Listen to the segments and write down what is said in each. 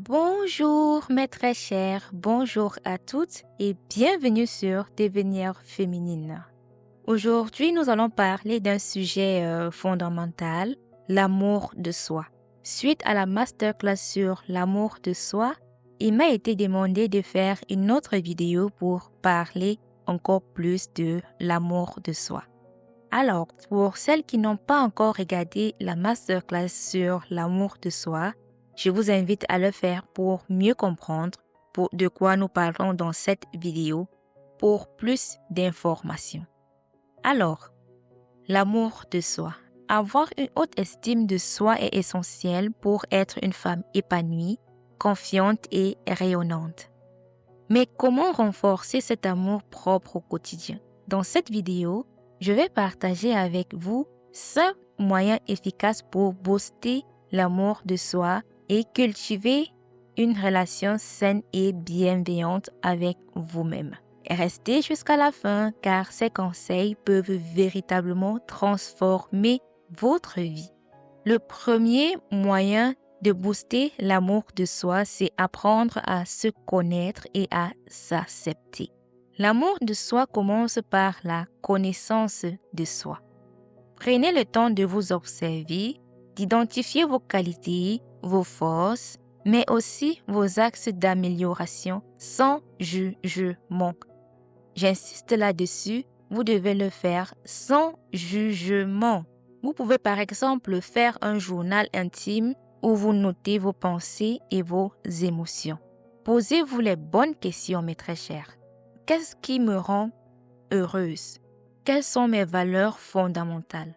Bonjour mes très chers, bonjour à toutes et bienvenue sur Devenir féminine. Aujourd'hui, nous allons parler d'un sujet fondamental, l'amour de soi. Suite à la masterclass sur l'amour de soi, il m'a été demandé de faire une autre vidéo pour parler encore plus de l'amour de soi. Alors, pour celles qui n'ont pas encore regardé la masterclass sur l'amour de soi, je vous invite à le faire pour mieux comprendre de quoi nous parlons dans cette vidéo pour plus d'informations. Alors, l'amour de soi. Avoir une haute estime de soi est essentiel pour être une femme épanouie, confiante et rayonnante. Mais comment renforcer cet amour propre au quotidien? Dans cette vidéo, je vais partager avec vous 5 moyens efficaces pour booster l'amour de soi et cultiver une relation saine et bienveillante avec vous-même. Restez jusqu'à la fin car ces conseils peuvent véritablement transformer votre vie. Le premier moyen de booster l'amour de soi, c'est apprendre à se connaître et à s'accepter. L'amour de soi commence par la connaissance de soi. Prenez le temps de vous observer, d'identifier vos qualités, vos forces, mais aussi vos axes d'amélioration sans jugement. J'insiste là-dessus, vous devez le faire sans jugement. Vous pouvez par exemple faire un journal intime où vous notez vos pensées et vos émotions. Posez-vous les bonnes questions, mes très chers. Qu'est-ce qui me rend heureuse? Quelles sont mes valeurs fondamentales?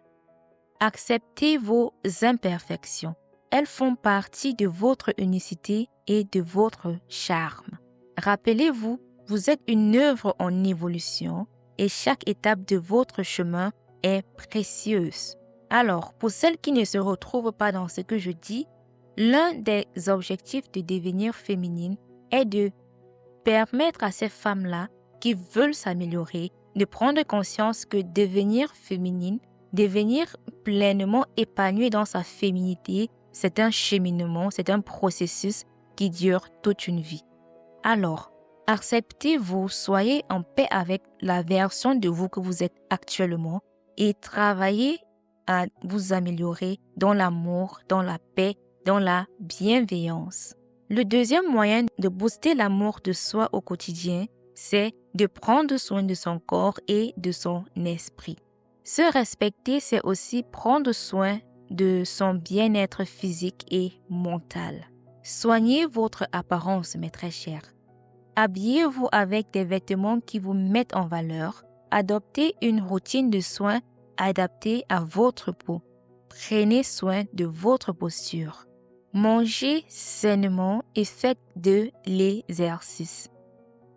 Acceptez vos imperfections. Elles font partie de votre unicité et de votre charme. Rappelez-vous, vous êtes une œuvre en évolution et chaque étape de votre chemin est précieuse. Alors, pour celles qui ne se retrouvent pas dans ce que je dis, l'un des objectifs de devenir féminine est de permettre à ces femmes-là qui veulent s'améliorer de prendre conscience que devenir féminine, devenir pleinement épanouie dans sa féminité, c'est un cheminement, c'est un processus qui dure toute une vie. Alors, acceptez-vous, soyez en paix avec la version de vous que vous êtes actuellement et travaillez à vous améliorer dans l'amour, dans la paix, dans la bienveillance. Le deuxième moyen de booster l'amour de soi au quotidien, c'est de prendre soin de son corps et de son esprit. Se respecter, c'est aussi prendre soin de son bien-être physique et mental. Soignez votre apparence, mes très chers. Habillez-vous avec des vêtements qui vous mettent en valeur. Adoptez une routine de soins adaptée à votre peau. Prenez soin de votre posture. Mangez sainement et faites de l'exercice.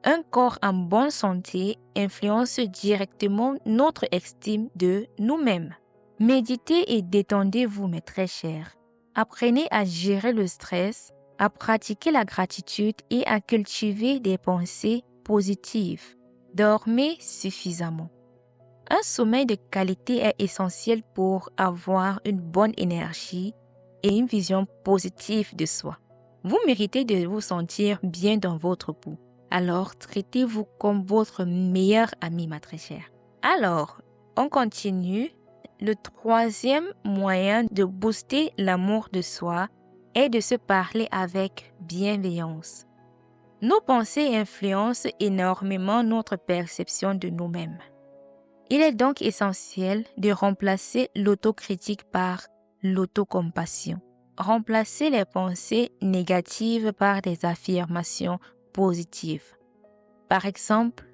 Un corps en bonne santé influence directement notre estime de nous-mêmes. Méditez et détendez-vous, mes très chers. Apprenez à gérer le stress, à pratiquer la gratitude et à cultiver des pensées positives. Dormez suffisamment. Un sommeil de qualité est essentiel pour avoir une bonne énergie et une vision positive de soi. Vous méritez de vous sentir bien dans votre peau. Alors, traitez-vous comme votre meilleur ami, ma très chère. Alors, on continue. Le troisième moyen de booster l'amour de soi est de se parler avec bienveillance. Nos pensées influencent énormément notre perception de nous-mêmes. Il est donc essentiel de remplacer l'autocritique par l'autocompassion. Remplacer les pensées négatives par des affirmations positives. Par exemple,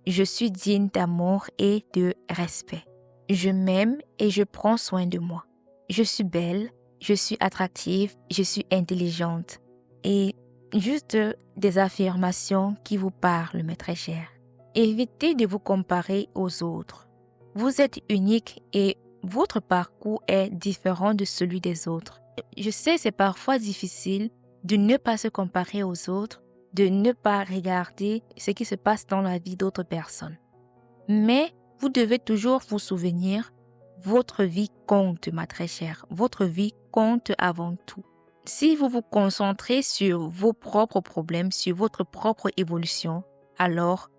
je suis digne d'amour et de respect. Je m'aime et je prends soin de moi. Je suis belle, je suis attractive, je suis intelligente. Et juste des affirmations qui vous parlent, mes très chers. Évitez de vous comparer aux autres. Vous êtes unique et votre parcours est différent de celui des autres. Je sais, c'est parfois difficile de ne pas se comparer aux autres, de ne pas regarder ce qui se passe dans la vie d'autres personnes. Mais vous devez toujours vous souvenir, votre vie compte, ma très chère. Votre vie compte avant tout. Si vous vous concentrez sur vos propres problèmes, sur votre propre évolution, alors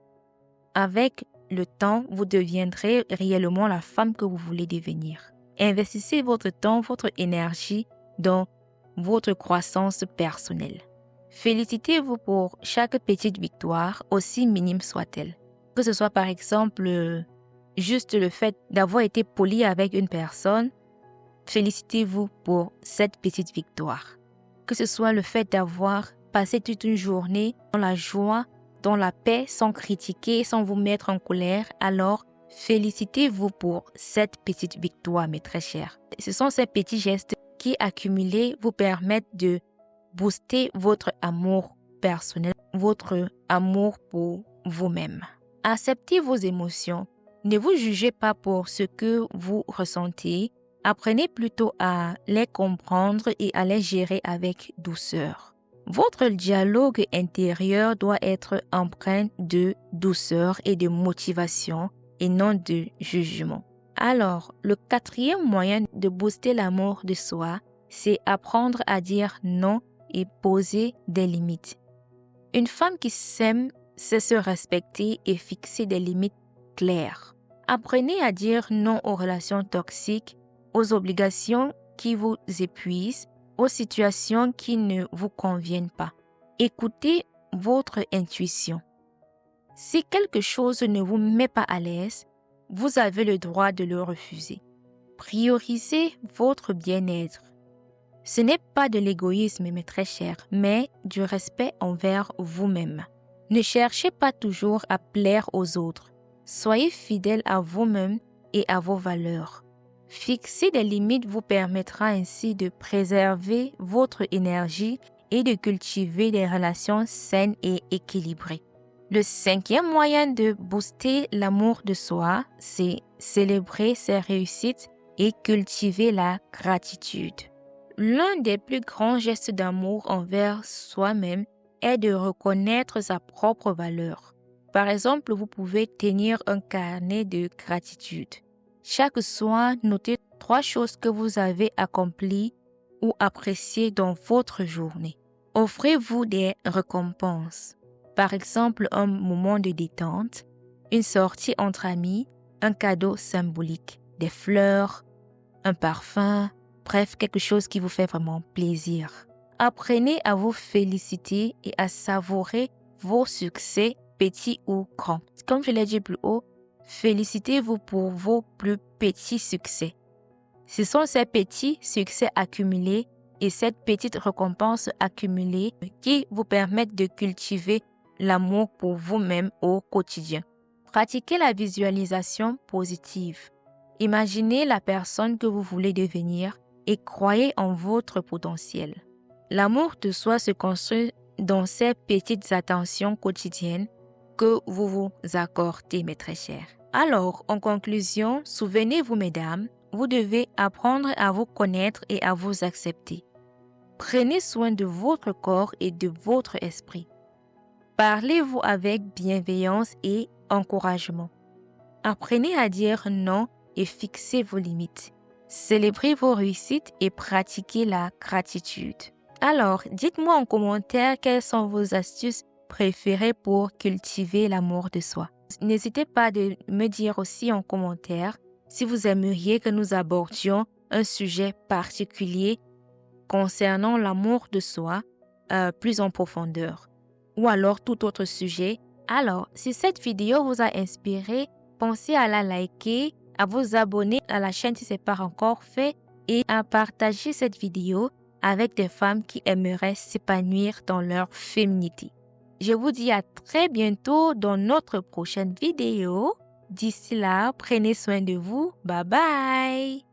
avec le temps, vous deviendrez réellement la femme que vous voulez devenir. Investissez votre temps, votre énergie dans votre croissance personnelle. Félicitez-vous pour chaque petite victoire, aussi minime soit-elle. Que ce soit par exemple juste le fait d'avoir été poli avec une personne, félicitez-vous pour cette petite victoire. Que ce soit le fait d'avoir passé toute une journée dans la joie, dans la paix, sans critiquer, sans vous mettre en colère, alors félicitez-vous pour cette petite victoire, mes très chers. Ce sont ces petits gestes qui, accumulés, vous permettent de booster votre amour personnel, votre amour pour vous-même. Acceptez vos émotions. Ne vous jugez pas pour ce que vous ressentez. Apprenez plutôt à les comprendre et à les gérer avec douceur. Votre dialogue intérieur doit être empreint de douceur et de motivation et non de jugement. Alors, le 4e moyen de booster l'amour de soi, c'est apprendre à dire non et poser des limites. Une femme qui s'aime sait se respecter et fixer des limites claires. Apprenez à dire non aux relations toxiques, aux obligations qui vous épuisent, aux situations qui ne vous conviennent pas. Écoutez votre intuition. Si quelque chose ne vous met pas à l'aise, vous avez le droit de le refuser. Priorisez votre bien-être. Ce n'est pas de l'égoïsme, mes très chers, mais du respect envers vous-même. Ne cherchez pas toujours à plaire aux autres. Soyez fidèle à vous-même et à vos valeurs. Fixer des limites vous permettra ainsi de préserver votre énergie et de cultiver des relations saines et équilibrées. Le 5e moyen de booster l'amour de soi, c'est célébrer ses réussites et cultiver la gratitude. L'un des plus grands gestes d'amour envers soi-même est de reconnaître sa propre valeur. Par exemple, vous pouvez tenir un carnet de gratitude. Chaque soir, notez 3 choses que vous avez accomplies ou appréciées dans votre journée. Offrez-vous des récompenses. Par exemple, un moment de détente, une sortie entre amis, un cadeau symbolique, des fleurs, un parfum, bref, quelque chose qui vous fait vraiment plaisir. Apprenez à vous féliciter et à savourer vos succès, petits ou grands. Comme je l'ai dit plus haut, félicitez-vous pour vos plus petits succès. Ce sont ces petits succès accumulés et cette petite récompense accumulée qui vous permettent de cultiver l'amour pour vous-même au quotidien. Pratiquez la visualisation positive. Imaginez la personne que vous voulez devenir et croyez en votre potentiel. L'amour de soi se construit dans ces petites attentions quotidiennes que vous vous accordez, mes très chers. Alors, en conclusion, souvenez-vous, mesdames, vous devez apprendre à vous connaître et à vous accepter. Prenez soin de votre corps et de votre esprit. Parlez-vous avec bienveillance et encouragement. Apprenez à dire non et fixez vos limites. Célébrez vos réussites et pratiquez la gratitude. Alors, dites-moi en commentaire quelles sont vos astuces préférées pour cultiver l'amour de soi. N'hésitez pas de me dire aussi en commentaire si vous aimeriez que nous abordions un sujet particulier concernant l'amour de soi plus en profondeur ou alors tout autre sujet. Alors, si cette vidéo vous a inspiré, pensez à la liker, à vous abonner à la chaîne si ce n'est pas encore fait et à partager cette vidéo avec des femmes qui aimeraient s'épanouir dans leur féminité. Je vous dis à très bientôt dans notre prochaine vidéo. D'ici là, prenez soin de vous. Bye bye!